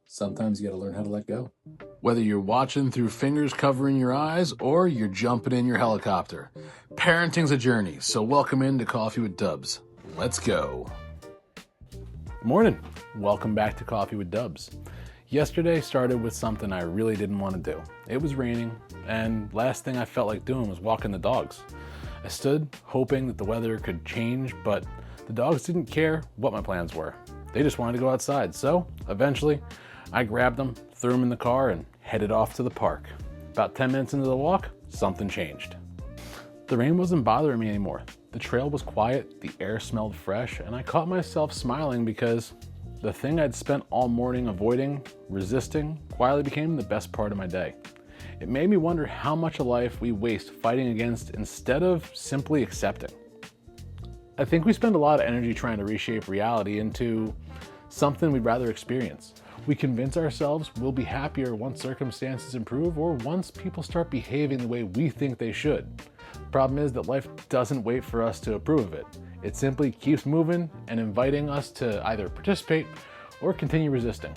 Sometimes you gotta learn how to let go. Whether you're watching through fingers covering your eyes or you're jumping in your helicopter, parenting's a journey, so welcome into Coffee with Dubs. Let's go. Good morning. Welcome back to Coffee with Dubs. Yesterday started with something I really didn't want to do. It was raining, and last thing I felt like doing was walking the dogs. I stood hoping that the weather could change, but the dogs didn't care what my plans were. They just wanted to go outside, so eventually I grabbed them, threw them in the car, and headed off to the park. About 10 minutes into the walk, something changed. The rain wasn't bothering me anymore. The trail was quiet, the air smelled fresh, and I caught myself smiling because the thing I'd spent all morning avoiding, resisting, quietly became the best part of my day. It made me wonder how much of life we waste fighting against instead of simply accepting. I think we spend a lot of energy trying to reshape reality into something we'd rather experience. We convince ourselves we'll be happier once circumstances improve or once people start behaving the way we think they should. The problem is that life doesn't wait for us to approve of it. It simply keeps moving and inviting us to either participate or continue resisting.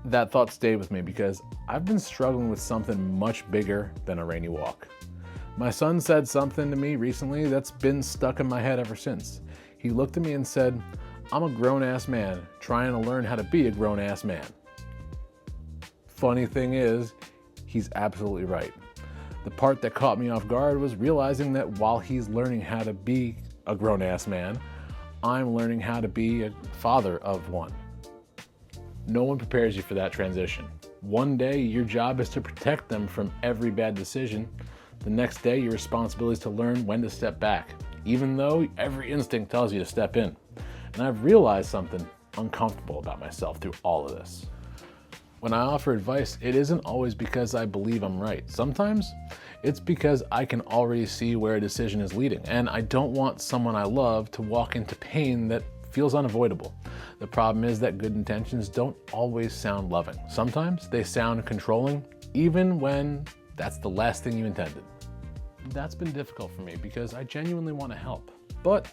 That thought stayed with me because I've been struggling with something much bigger than a rainy walk. My son said something to me recently that's been stuck in my head ever since. He looked at me and said, "I'm a grown-ass man trying to learn how to be a grown-ass man." Funny thing is, he's absolutely right. The part that caught me off guard was realizing that while he's learning how to be a grown-ass man, I'm learning how to be a father of one. No one prepares you for that transition. One day, your job is to protect them from every bad decision. The next day, your responsibility is to learn when to step back, even though every instinct tells you to step in. And I've realized something uncomfortable about myself through all of this. When I offer advice, it isn't always because I believe I'm right. Sometimes it's because I can already see where a decision is leading, and I don't want someone I love to walk into pain that feels unavoidable. The problem is that good intentions don't always sound loving. Sometimes they sound controlling, even when that's the last thing you intended. That's been difficult for me because I genuinely want to help, but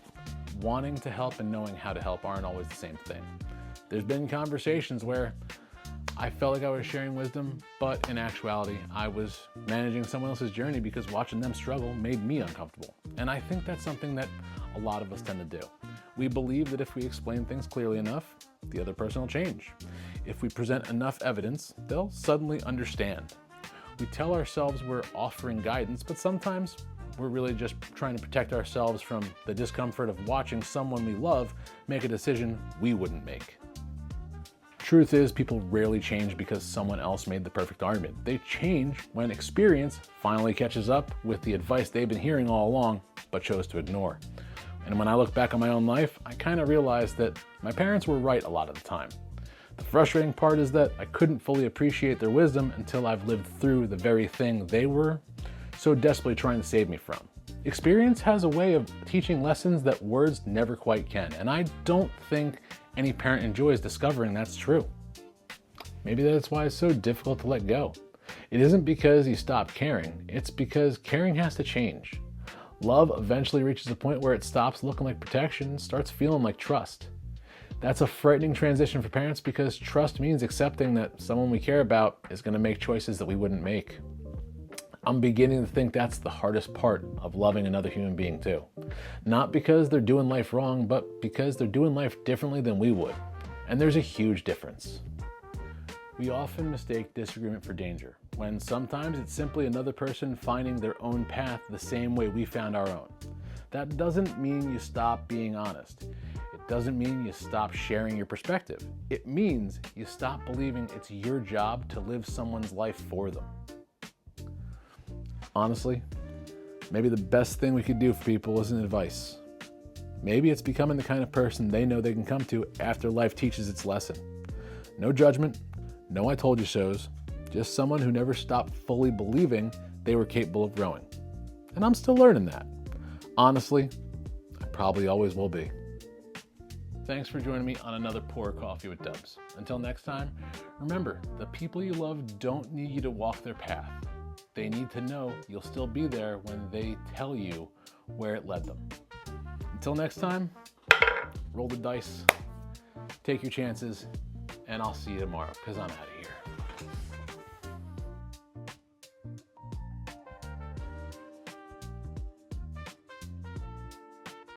wanting to help and knowing how to help aren't always the same thing. There's been conversations where I felt like I was sharing wisdom, but in actuality, I was managing someone else's journey because watching them struggle made me uncomfortable. And I think that's something that a lot of us tend to do. We believe that if we explain things clearly enough, the other person will change. If we present enough evidence, they'll suddenly understand. We tell ourselves we're offering guidance, but sometimes we're really just trying to protect ourselves from the discomfort of watching someone we love make a decision we wouldn't make. Truth is, people rarely change because someone else made the perfect argument. They change when experience finally catches up with the advice they've been hearing all along, but chose to ignore. And when I look back on my own life, I kind of realized that my parents were right a lot of the time. The frustrating part is that I couldn't fully appreciate their wisdom until I've lived through the very thing they were so desperately trying to save me from. Experience has a way of teaching lessons that words never quite can, and I don't think any parent enjoys discovering that's true. Maybe that's why it's so difficult to let go. It isn't because you stop caring, it's because caring has to change. Love eventually reaches a point where it stops looking like protection and starts feeling like trust. That's a frightening transition for parents because trust means accepting that someone we care about is going to make choices that we wouldn't make. I'm beginning to think that's the hardest part of loving another human being too. Not because they're doing life wrong, but because they're doing life differently than we would. And there's a huge difference. We often mistake disagreement for danger, when sometimes it's simply another person finding their own path the same way we found our own. That doesn't mean you stop being honest. It doesn't mean you stop sharing your perspective. It means you stop believing it's your job to live someone's life for them. Honestly, maybe the best thing we could do for people isn't advice. Maybe it's becoming the kind of person they know they can come to after life teaches its lesson. No judgment, no I told you so's, just someone who never stopped fully believing they were capable of growing. And I'm still learning that. Honestly, I probably always will be. Thanks for joining me on another Pour Coffee with Dubs. Until next time, remember, the people you love don't need you to walk their path. They need to know you'll still be there when they tell you where it led them. Until next time, roll the dice, take your chances, and I'll see you tomorrow because I'm out of here.